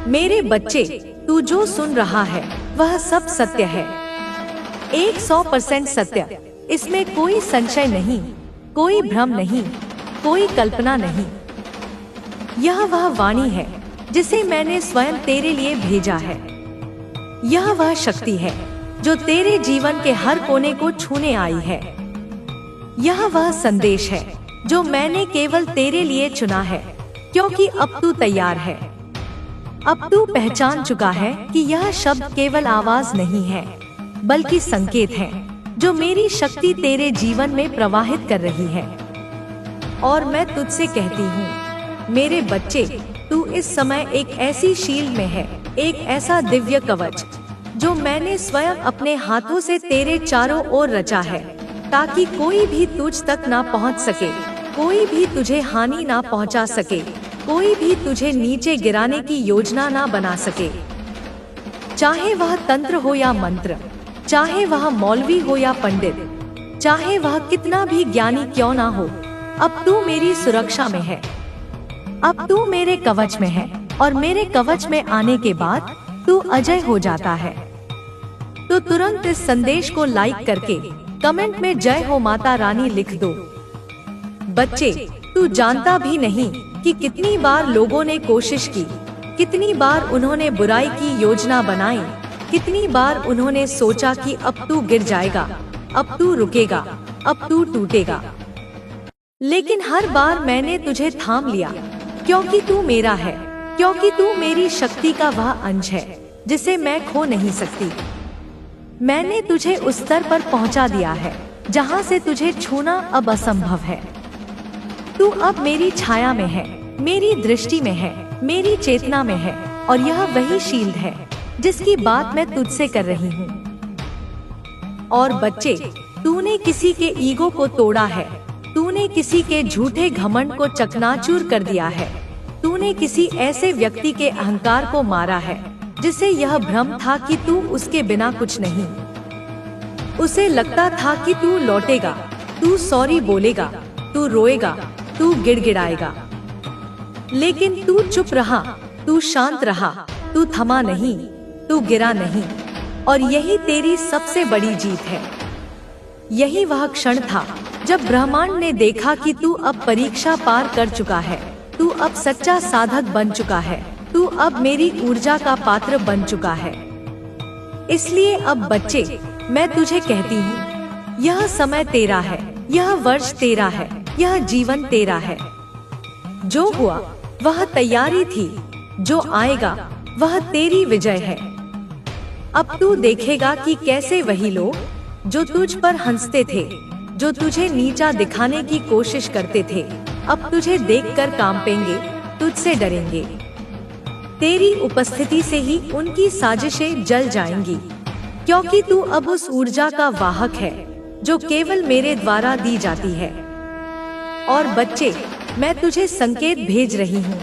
मेरे बच्चे, तू जो सुन रहा है वह सब सत्य है, 100% सत्य। इसमें कोई संशय नहीं, कोई भ्रम नहीं, कोई कल्पना नहीं। यह वह वाणी है जिसे मैंने स्वयं तेरे लिए भेजा है। यह वह शक्ति है जो तेरे जीवन के हर कोने को छूने आई है। यह वह संदेश है जो मैंने केवल तेरे लिए चुना है, क्योंकि अब तू तैयार है। अब तू पहचान चुका है कि यह शब्द केवल आवाज नहीं है, बल्कि संकेत है जो मेरी शक्ति तेरे जीवन में प्रवाहित कर रही है। और मैं तुझसे कहती हूँ, मेरे बच्चे, तू इस समय एक ऐसी शील्ड में है, एक ऐसा दिव्य कवच जो मैंने स्वयं अपने हाथों से तेरे चारों ओर रचा है, ताकि कोई भी तुझ तक ना पहुँच सके, कोई भी तुझे हानि ना पहुँचा सके, कोई भी तुझे नीचे गिराने की योजना ना बना सके। चाहे वह तंत्र हो या मंत्र, चाहे वह मौलवी हो या पंडित, चाहे वह कितना भी ज्ञानी क्यों ना हो, अब तू मेरी सुरक्षा में है। अब तू मेरे कवच में है, और मेरे कवच में आने के बाद तू अजय हो जाता है। तो तुरंत इस संदेश को लाइक करके कमेंट में जय हो माता रानी लिख दो। बच्चे, तू जानता भी नहीं कि कितनी बार लोगों ने कोशिश की, कितनी बार उन्होंने बुराई की योजना बनाई, कितनी बार उन्होंने सोचा कि अब तू गिर जाएगा, अब तू रुकेगा, अब तू टूटेगा। लेकिन हर बार मैंने तुझे थाम लिया, क्योंकि तू मेरा है, क्योंकि तू मेरी शक्ति का वह अंश है जिसे मैं खो नहीं सकती। मैंने तुझे उस स्तर पर पहुंचा दिया है जहां से तुझे छूना अब असंभव है। तू अब मेरी छाया में है, मेरी दृष्टि में है, मेरी चेतना में है, और यह वही शील्ड है जिसकी बात मैं तुझसे कर रही हूँ। और बच्चे, तूने किसी के ईगो को तोड़ा है, तूने किसी के झूठे घमंड को चकनाचूर कर दिया है, तूने किसी ऐसे व्यक्ति के अहंकार को मारा है जिसे यह भ्रम था कि तू उसके बिना कुछ नहीं। उसे लगता था कि तू लौटेगा, तू सॉरी बोलेगा, तू रोएगा, तू गिड़गिड़ाएगा। लेकिन तू चुप रहा, तू शांत रहा, तू थमा नहीं, तू गिरा नहीं। और यही तेरी सबसे बड़ी जीत है। यही वह क्षण था जब ब्रह्मांड ने देखा कि तू अब परीक्षा पार कर चुका है, तू अब सच्चा साधक बन चुका है, तू अब मेरी ऊर्जा का पात्र बन चुका है। इसलिए अब बच्चे, मैं तुझे कहती हूँ, यह समय तेरा है, यह वर्ष तेरा है, यह जीवन तेरा है। जो हुआ वह तैयारी थी, जो आएगा वह तेरी विजय है। अब तू देखेगा कि कैसे वही लोग जो तुझ पर हंसते थे, जो तुझे नीचा दिखाने की कोशिश करते थे, अब तुझे देखकर कांपेंगे, तुझसे डरेंगे। तेरी उपस्थिति से ही उनकी साजिशें जल जाएंगी, क्योंकि तू अब उस ऊर्जा का वाहक है जो केवल मेरे द्वारा दी जाती है। और बच्चे, मैं तुझे संकेत भेज रही हूँ,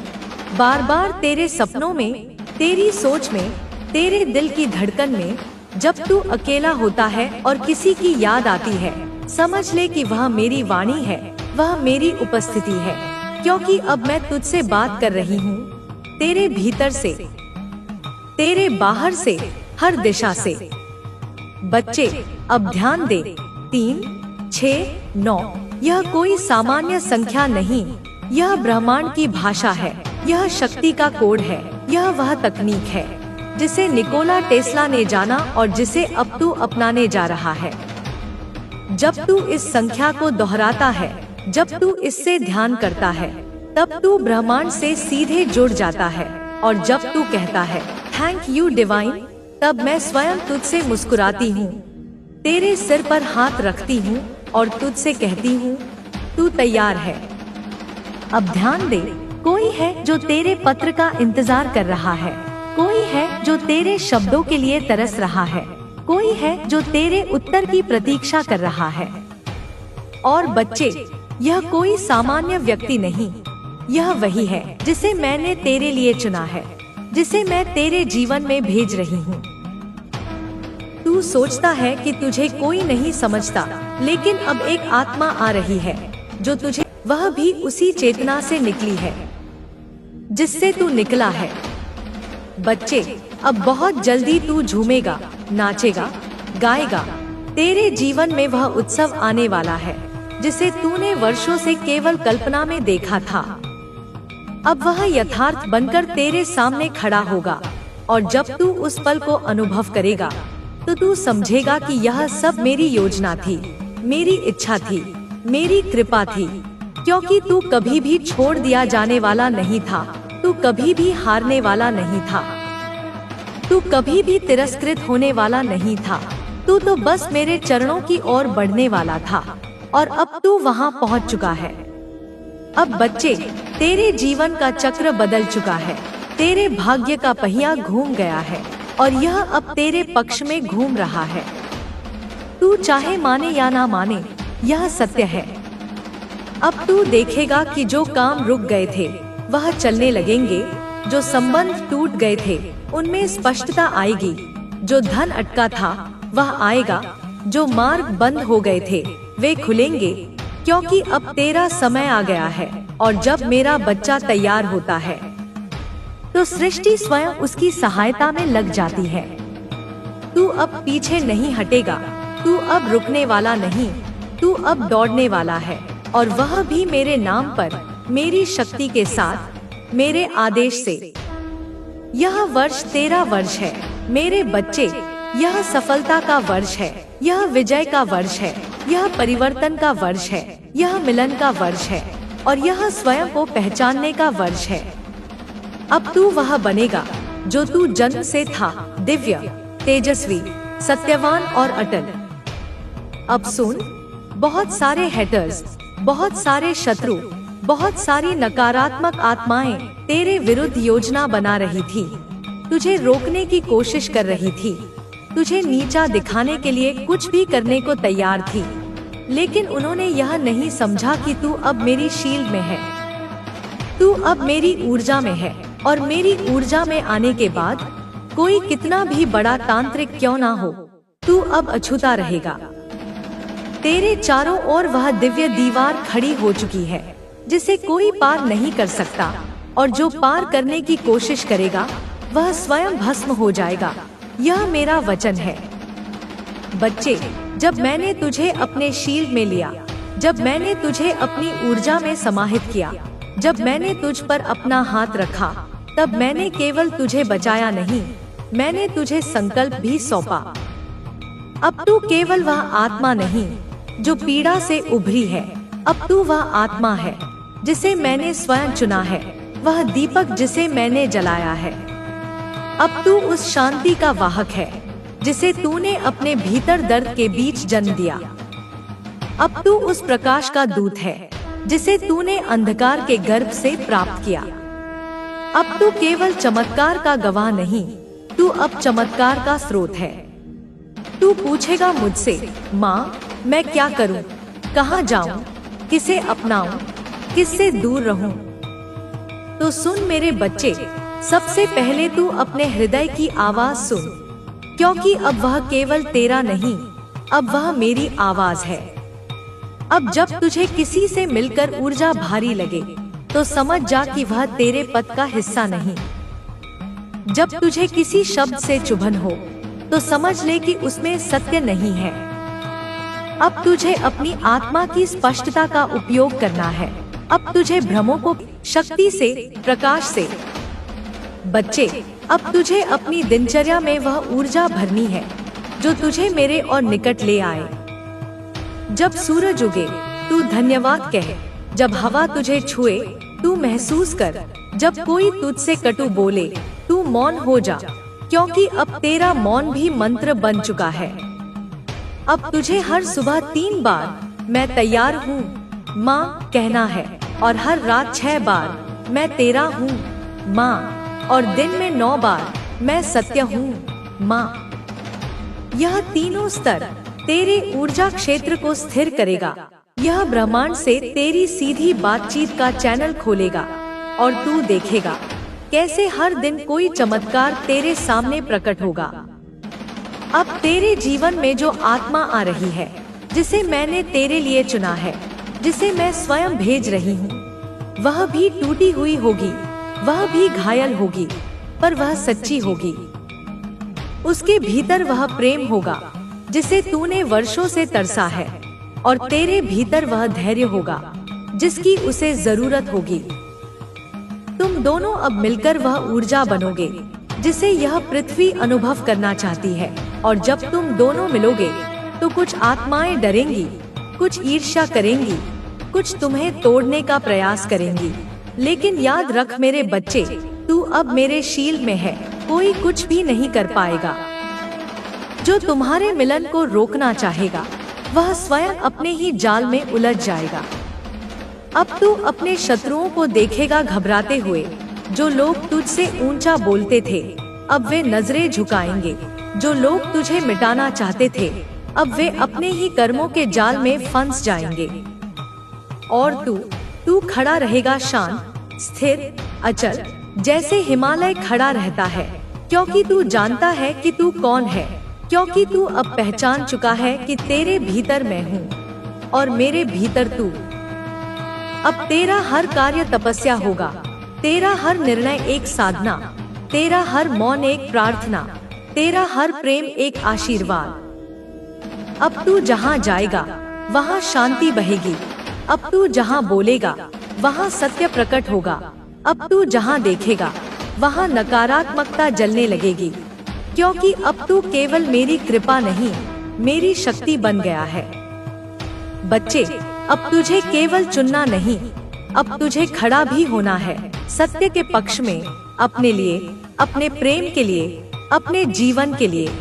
बार बार तेरे सपनों में, तेरी सोच में, तेरे दिल की धड़कन में, जब तू अकेला होता है और किसी की याद आती है, समझ ले कि वह मेरी वाणी है, वह मेरी उपस्थिति है, क्योंकि अब मैं तुझसे बात कर रही हूँ, तेरे भीतर से, तेरे बाहर से, हर दिशा से। बच्चे, अब ध्यान दे, 3, 6, 9, यह कोई सामान्य संख्या नहीं, यह ब्रह्मांड की भाषा है, यह शक्ति का कोड है, यह वह तकनीक है जिसे निकोला टेस्ला ने जाना और जिसे अब तू अपनाने जा रहा है। जब तू इस संख्या को दोहराता है, जब तू इससे ध्यान करता है, तब तू ब्रह्मांड से सीधे जुड़ जाता है। और जब तू कहता है थैंक यू डिवाइन, तब मैं स्वयं तुझसे मुस्कुराती हूँ, तेरे सिर पर हाथ रखती हूँ और तुझसे कहती हूँ, तू तैयार है। अब ध्यान दे, कोई है जो तेरे पत्र का इंतजार कर रहा है, कोई है जो तेरे शब्दों के लिए तरस रहा है, कोई है जो तेरे उत्तर की प्रतीक्षा कर रहा है। और बच्चे, यह कोई सामान्य व्यक्ति नहीं, यह वही है जिसे मैंने तेरे लिए चुना है, जिसे मैं तेरे जीवन में भेज रही हूँ। तू सोचता है कि तुझे कोई नहीं समझता, लेकिन अब एक आत्मा आ रही है जो तुझे, वह भी उसी चेतना से निकली है जिससे तू निकला है। बच्चे, अब बहुत जल्दी तू झूमेगा, नाचेगा, गाएगा। तेरे जीवन में वह उत्सव आने वाला है जिसे तूने वर्षों से केवल कल्पना में देखा था। अब वह यथार्थ बनकर तेरे सामने खड़ा होगा और जब तू उस पल को अनुभव करेगा तो तू समझेगा कि यह सब मेरी योजना थी, मेरी इच्छा थी, मेरी कृपा थी। क्योंकि तू कभी भी छोड़ दिया जाने वाला नहीं था, तू कभी भी हारने वाला नहीं था, तू कभी भी तिरस्कृत होने वाला नहीं था। तू तो बस मेरे चरणों की ओर बढ़ने वाला था और अब तू वहां पहुंच चुका है। अब बच्चे, तेरे जीवन का चक्र बदल चुका है, तेरे भाग्य का पहिया घूम गया है और यह अब तेरे पक्ष में घूम रहा है। तू चाहे माने या ना माने, यह सत्य है। अब तू देखेगा कि जो काम रुक गए थे वह चलने लगेंगे, जो संबंध टूट गए थे उनमें स्पष्टता आएगी, जो धन अटका था वह आएगा, जो मार्ग बंद हो गए थे वे खुलेंगे। क्योंकि अब तेरा समय आ गया है और जब मेरा बच्चा तैयार होता है तो सृष्टि स्वयं उसकी सहायता में लग जाती है। तू अब पीछे नहीं हटेगा, तू अब रुकने वाला नहीं, तू अब दौड़ने वाला है और वह भी मेरे नाम पर, मेरी शक्ति के साथ, मेरे आदेश से। यह वर्ष तेरा वर्ष है मेरे बच्चे, यह सफलता का वर्ष है, यह विजय का वर्ष है, यह परिवर्तन का वर्ष है, यह मिलन का वर्ष है और यह स्वयं को पहचानने का वर्ष है। अब तू वह बनेगा जो तू जन्म से था, दिव्य, तेजस्वी, सत्यवान और अटल। अब सुन, बहुत सारे हेटर्स, बहुत सारे शत्रु, बहुत सारी नकारात्मक आत्माएं तेरे विरुद्ध योजना बना रही थी, तुझे रोकने की कोशिश कर रही थी, तुझे नीचा दिखाने के लिए कुछ भी करने को तैयार थी। लेकिन उन्होंने यह नहीं समझा कि तू अब मेरी शील्ड में है, तू अब मेरी ऊर्जा में है और मेरी ऊर्जा में आने के बाद कोई कितना भी बड़ा तांत्रिक क्यों ना हो, तू अब अछूता रहेगा। तेरे चारों ओर वह दिव्य दीवार खड़ी हो चुकी है जिसे कोई पार नहीं कर सकता और जो पार करने की कोशिश करेगा वह स्वयं भस्म हो जाएगा। यह मेरा वचन है। बच्चे, जब मैंने तुझे अपने शील्ड में लिया, जब मैंने तुझे अपनी ऊर्जा में समाहित किया, जब मैंने तुझ पर अपना हाथ रखा, तब मैंने केवल तुझे बचाया नहीं, मैंने तुझे संकल्प भी सौंपा। अब तू केवल वह आत्मा नहीं जो पीड़ा से उभरी है, अब तू वह आत्मा है जिसे मैंने स्वयं चुना है, वह दीपक जिसे मैंने जलाया है। अब तू उस शांति का वाहक है जिसे तूने अपने भीतर दर्द के बीच जन्म दिया। अब तू उस प्रकाश का दूत है जिसे तूने अंधकार के गर्भ से प्राप्त किया। अब तू केवल चमत्कार का गवाह नहीं, तू अब चमत्कार का स्रोत है। तू पूछेगा मुझसे, माँ, मैं क्या करूं, कहाँ जाऊं, किसे अपनाऊं, किससे दूर रहूं? तो सुन मेरे बच्चे, सबसे पहले तू अपने हृदय की आवाज सुन, क्योंकि अब वह केवल तेरा नहीं, अब वह मेरी आवाज है। अब जब तुझे किसी से मिलकर ऊर्जा भारी लगे तो समझ जा कि वह तेरे पथ का हिस्सा नहीं। जब तुझे किसी शब्द से चुभन हो तो समझ ले कि उसमें सत्य नहीं है। अब तुझे अपनी आत्मा की स्पष्टता का उपयोग करना है। अब तुझे भ्रमों को शक्ति से, प्रकाश से। बच्चे, अब तुझे अपनी दिनचर्या में वह ऊर्जा भरनी है जो तुझे मेरे और निकट ले आए। जब सूरज उगे तू धन्यवाद कह, जब हवा तुझे छुए तू महसूस कर, जब कोई तुझसे कटु बोले तू मौन हो जा, क्योंकि अब तेरा मौन भी मंत्र बन चुका है। अब तुझे हर सुबह 3 बार मैं तैयार हूँ माँ कहना है और हर रात 6 बार मैं तेरा हूँ माँ, और दिन में 9 बार मैं सत्य हूँ माँ। यह तीनों स्तर तेरे ऊर्जा क्षेत्र को स्थिर करेगा। यह ब्रह्मांड से तेरी सीधी बातचीत का चैनल खोलेगा और तू देखेगा कैसे हर दिन कोई चमत्कार तेरे सामने प्रकट होगा। अब तेरे जीवन में जो आत्मा आ रही है, जिसे मैंने तेरे लिए चुना है, जिसे मैं स्वयं भेज रही हूँ, वह भी टूटी हुई होगी, वह भी घायल होगी, पर वह सच्ची होगी। उसके भीतर वह प्रेम होगा जिसे तूने वर्षों से तरसा है, और तेरे भीतर वह धैर्य होगा जिसकी उसे जरूरत होगी। तुम दोनों अब मिलकर वह ऊर्जा बनोगे जिसे यह पृथ्वी अनुभव करना चाहती है। और जब तुम दोनों मिलोगे तो कुछ आत्माएं डरेंगी, कुछ ईर्ष्या करेंगी, कुछ तुम्हें तोड़ने का प्रयास करेंगी। लेकिन याद रख मेरे बच्चे, तू अब मेरे शील में है, कोई कुछ भी नहीं कर पाएगा। जो तुम्हारे मिलन को रोकना चाहेगा वह स्वयं अपने ही जाल में उलझ जाएगा। अब तू अपने शत्रुओं को देखेगा घबराते हुए। जो लोग तुझसे ऊंचा बोलते थे अब वे नजरें झुकाएंगे। जो लोग तुझे मिटाना चाहते थे अब वे अपने ही कर्मों के जाल में फंस जाएंगे। और तू खड़ा रहेगा शांत, स्थिर, अचल, जैसे हिमालय खड़ा रहता है, क्योंकि तू जानता है कि तू कौन है, क्योंकि तू अब पहचान चुका है कि तेरे भीतर मैं हूँ और मेरे भीतर तू। अब तेरा हर कार्य तपस्या होगा, तेरा हर निर्णय एक साधना, तेरा हर मौन एक प्रार्थना, तेरा हर प्रेम एक आशीर्वाद। अब तू जहाँ जाएगा वहाँ शांति बहेगी। अब तू जहाँ बोलेगा वहाँ सत्य प्रकट होगा। अब तू जहाँ देखेगा वहाँ नकारात्मकता जलने लगेगी, क्योंकि अब तू केवल मेरी कृपा नहीं, मेरी शक्ति बन गया है। बच्चे, अब तुझे केवल चुनना नहीं, अब तुझे खड़ा भी होना है सत्य के पक्ष में, अपने लिए, अपने प्रेम के लिए, अपने जीवन के लिए।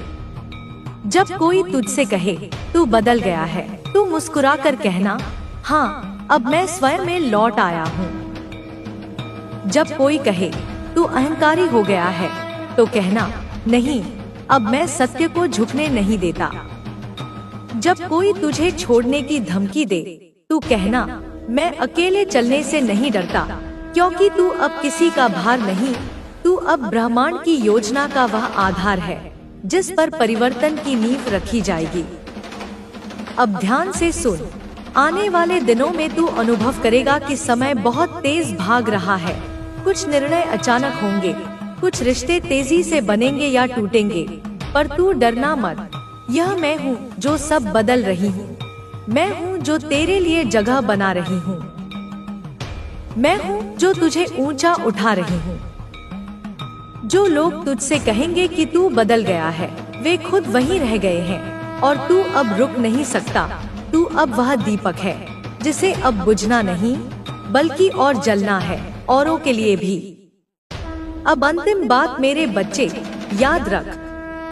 जब कोई तुझसे कहे तू बदल गया है, तू मुस्कुरा कर कहना, हाँ, अब मैं स्वयं में लौट आया हूँ। जब कोई कहे तू अहंकारी हो गया है, तो कहना, नहीं, अब मैं सत्य को झुकने नहीं देता। जब कोई तुझे छोड़ने की धमकी दे, तू कहना, मैं अकेले चलने से नहीं डरता, क्योंकि तू अब किसी का भार नहीं, तू अब ब्रह्मांड की योजना का वह आधार है जिस पर परिवर्तन की नींव रखी जाएगी। अब ध्यान से सुन, आने वाले दिनों में तू अनुभव करेगा कि समय बहुत तेज भाग रहा है। कुछ निर्णय अचानक होंगे, कुछ रिश्ते तेजी से बनेंगे या टूटेंगे, पर तू डरना मत। यह मैं हूँ जो सब बदल रही हूँ, मैं हूँ जो तेरे लिए जगह बना रही हूँ, मैं हूँ जो तुझे ऊंचा उठा रही हूँ। जो लोग तुझसे कहेंगे कि तू बदल गया है, वे खुद वहीं रह गए हैं, और तू अब रुक नहीं सकता। तू अब वह दीपक है जिसे अब बुझना नहीं, बल्कि और जलना है, औरों के लिए भी। अब अंतिम बात मेरे बच्चे, याद रख,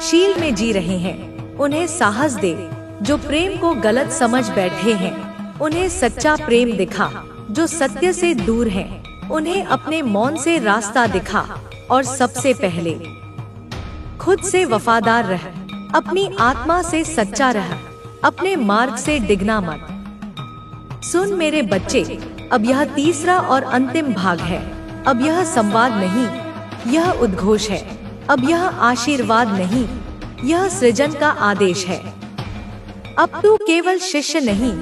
शील में जी रहे हैं, उन्हें साहस दे। जो प्रेम को गलत समझ बैठे हैं, उन्हें सच्चा प्रेम दिखा। जो सत्य से दूर हैं, उन्हें अपने मौन से रास्ता दिखा। और सबसे पहले खुद से वफादार रह, अपनी आत्मा से सच्चा रह, अपने मार्ग से डिगना मत। सुन मेरे बच्चे, अब यह तीसरा और अंतिम भाग है। अब यह संवाद नहीं, यह उद्घोष है। अब यह आशीर्वाद नहीं, यह सृजन का आदेश है। अब तू केवल शिष्य नहीं,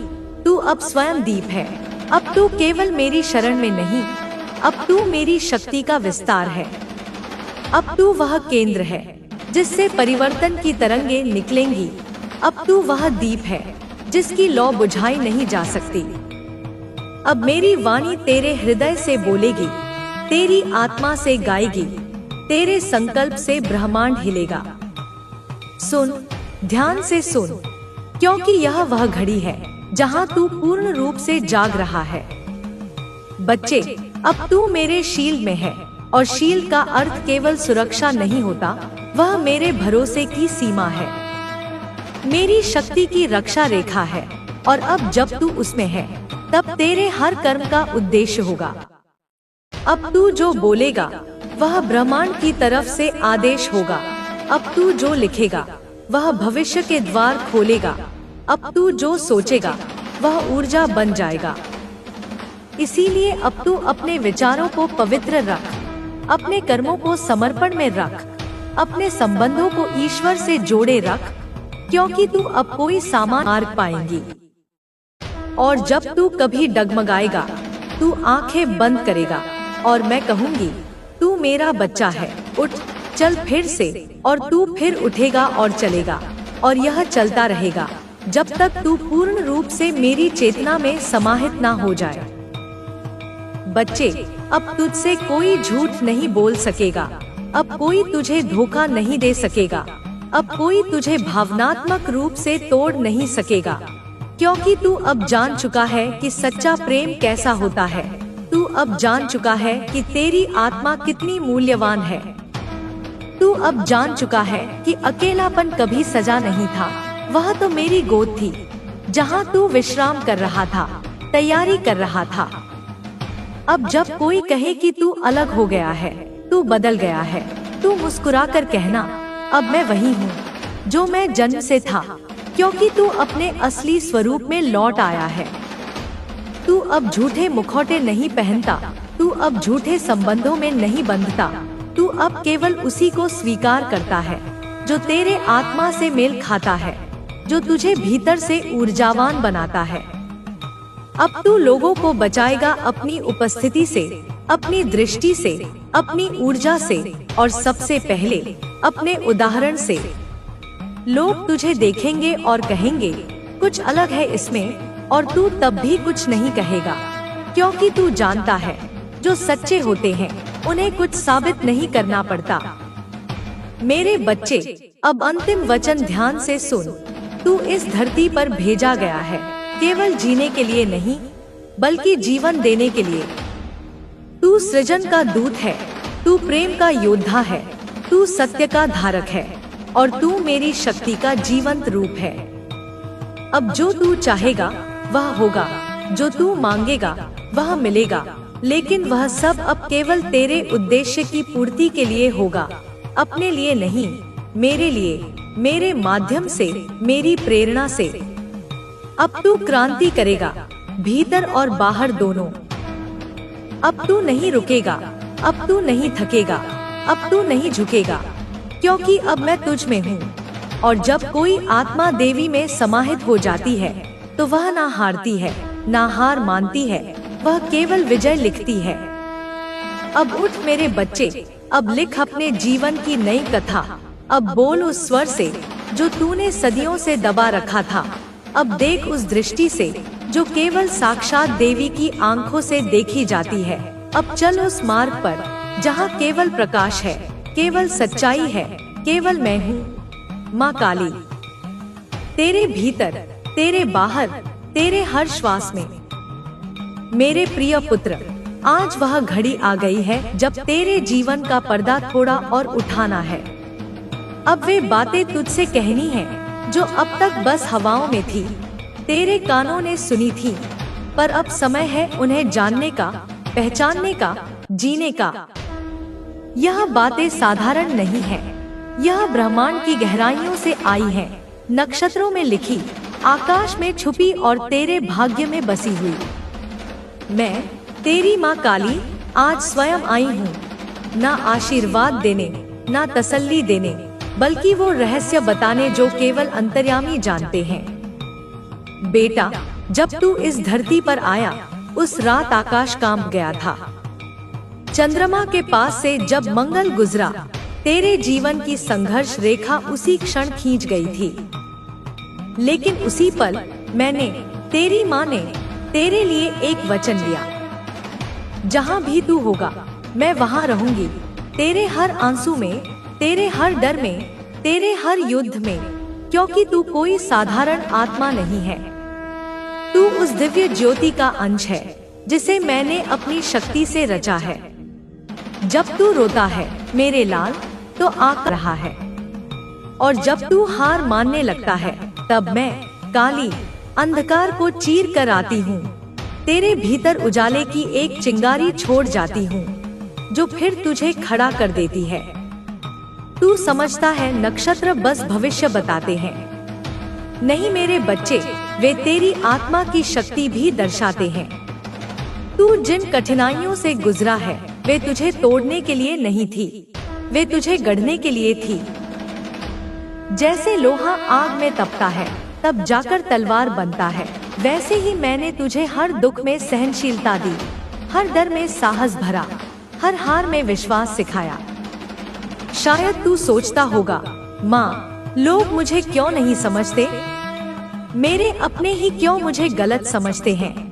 तू अब स्वयं दीप है। अब तू केवल मेरी शरण में नहीं, अब तू मेरी शक्ति का विस्तार है। अब तू वह केंद्र है जिससे परिवर्तन की तरंगे निकलेंगी। अब तू वह दीप है जिसकी लौ बुझाई नहीं जा सकती। अब मेरी वाणी तेरे हृदय से बोलेगी, तेरी आत्मा से गाएगी, तेरे संकल्प से ब्रह्मांड हिलेगा। सुन, ध्यान से सुन, क्योंकि यह वह घड़ी है जहां तू पूर्ण रूप से जाग रहा है। बच्चे, अब तू मेरे शील में है, और शील का अर्थ केवल सुरक्षा नहीं होता, वह मेरे भरोसे की सीमा है, मेरी शक्ति की रक्षा रेखा है। और अब जब तू उसमें है, तब तेरे हर कर्म का उद्देश्य होगा। अब तू जो बोलेगा वह ब्रह्मांड की तरफ से आदेश होगा। अब तू जो लिखेगा वह भविष्य के द्वार खोलेगा। अब तू जो सोचेगा वह ऊर्जा बन जाएगा। इसीलिए अब तू अपने विचारों को पवित्र रख, अपने कर्मों को समर्पण में रख, अपने संबंधों को ईश्वर से जोड़े रख, क्योंकि तू अब कोई सामान मार्ग पाएंगी। और जब तू कभी डगमगाएगा, तू आंखें बंद करेगा और मैं कहूंगी, तू मेरा बच्चा है। उठ, चल फिर से, और तू फिर उठेगा और चलेगा, और यह चलता रहेगा जब तक तू पूर्ण रूप से मेरी चेतना में समाहित ना हो जाए। बच्चे, अब तुझसे कोई झूठ नहीं बोल सकेगा, अब कोई तुझे धोखा नहीं दे सकेगा, अब कोई तुझे भावनात्मक रूप से तोड़ नहीं सकेगा, क्योंकि तू अब जान चुका है कि सच्चा प्रेम कैसा होता है। तू अब जान चुका है कि तेरी आत्मा कितनी मूल्यवान है। तू अब जान चुका है कि अकेलापन कभी सजा नहीं था, वह तो मेरी गोद थी, जहाँ तू विश्राम कर रहा था, तैयारी कर रहा था। अब जब कोई कहे कि तू अलग हो गया है, तू बदल गया है, तू मुस्कुराकर कहना, अब मैं वही हूँ जो मैं जन्म से था, क्योंकि तू अपने असली स्वरूप में लौट आया है। तू अब झूठे मुखौटे नहीं पहनता, तू अब झूठे संबंधों में नहीं बंधता, तू अब केवल उसी को स्वीकार करता है जो तेरे आत्मा से मेल खाता है, जो तुझे भीतर से ऊर्जावान बनाता है। अब तू लोगों को बचाएगा अपनी उपस्थिति से, अपनी दृष्टि से, अपनी ऊर्जा से, और सबसे पहले अपने उदाहरण से। लोग तुझे देखेंगे और कहेंगे कुछ अलग है इसमें, और तू तब भी कुछ नहीं कहेगा, क्योंकि तू जानता है जो सच्चे होते हैं उन्हें कुछ साबित नहीं करना पड़ता। मेरे बच्चे, अब अंतिम वचन ध्यान से सुन। तू इस धरती पर भेजा गया है केवल जीने के लिए नहीं, बल्कि जीवन देने के लिए। तू सृजन का दूत है, तू प्रेम का योद्धा है, तू सत्य का धारक है, और तू मेरी शक्ति का जीवंत रूप है। अब जो तू चाहेगा वह होगा, जो तू मांगेगा वह मिलेगा, लेकिन वह सब अब केवल तेरे उद्देश्य की पूर्ति के लिए होगा, अपने लिए नहीं, मेरे लिए, मेरे माध्यम से, मेरी प्रेरणा से। अब तू क्रांति करेगा, भीतर और बाहर दोनों। अब तू नहीं रुकेगा, अब तू नहीं थकेगा, अब तू नहीं झुकेगा, क्योंकि अब मैं तुझ में हूँ। और जब कोई आत्मा देवी में समाहित हो जाती है तो वह ना हारती है, ना हार मानती है, वह केवल विजय लिखती है। अब उठ मेरे बच्चे, अब लिख अपने जीवन की नई कथा। अब बोल उस स्वर से जो तूने सदियों से दबा रखा था। अब देख उस दृष्टि से जो केवल साक्षात देवी की आंखों से देखी जाती है। अब चल उस मार्ग पर जहाँ केवल प्रकाश है, केवल सच्चाई है, केवल मैं हूँ, माँ काली। तेरे भीतर, तेरे बाहर, तेरे हर श्वास में। मेरे प्रिय पुत्र, आज वह घड़ी आ गई है जब तेरे जीवन का पर्दा थोड़ा और उठाना है। अब वे बातें तुझसे कहनी हैं जो अब तक बस हवाओं में थी, तेरे कानों ने सुनी थी, पर अब समय है उन्हें जानने का, पहचानने का, जीने का। यह बातें साधारण नहीं है, यह ब्रह्मांड की गहराइयों से आई है, नक्षत्रों में लिखी, आकाश में छुपी और तेरे भाग्य में बसी हुई। मैं तेरी माँ काली आज स्वयं आई हूँ, ना आशीर्वाद देने, ना तसल्ली देने, बल्कि वो रहस्य बताने जो केवल अंतर्यामी जानते हैं। बेटा, जब तू इस धरती पर आया उस रात आकाश कांप गया था। चंद्रमा के पास से जब मंगल गुजरा, तेरे जीवन की संघर्ष रेखा उसी क्षण खींच गई थी। लेकिन उसी पल मैंने, तेरी माँ ने, तेरे लिए एक वचन लिया। जहाँ भी तू होगा मैं वहाँ रहूंगी, तेरे हर आंसू में, तेरे हर डर में, तेरे हर युद्ध में, क्योंकि तू कोई साधारण आत्मा नहीं है। तू उस दिव्य ज्योति का अंश है जिसे मैंने अपनी शक्ति से रचा है। जब तू रोता है मेरे लाल तो आंक रहा है, और जब तू हार मानने लगता है तब मैं काली अंधकार को चीर कर आती हूँ, तेरे भीतर उजाले की एक चिंगारी छोड़ जाती हूँ जो फिर तुझे खड़ा कर देती है। तू समझता है नक्षत्र बस भविष्य बताते हैं, नहीं मेरे बच्चे, वे तेरी आत्मा की शक्ति भी दर्शाते हैं। तू जिन कठिनाइयों से गुजरा है वे तुझे तोड़ने के लिए नहीं थी, वे तुझे गढ़ने के लिए थी। जैसे लोहा आग में तपता है तब जाकर तलवार बनता है, वैसे ही मैंने तुझे हर दुख में सहनशीलता दी, हर डर में साहस भरा, हर हार में विश्वास सिखाया। शायद तू सोचता होगा, माँ, लोग मुझे क्यों नहीं समझते? मेरे अपने ही क्यों मुझे गलत समझते हैं?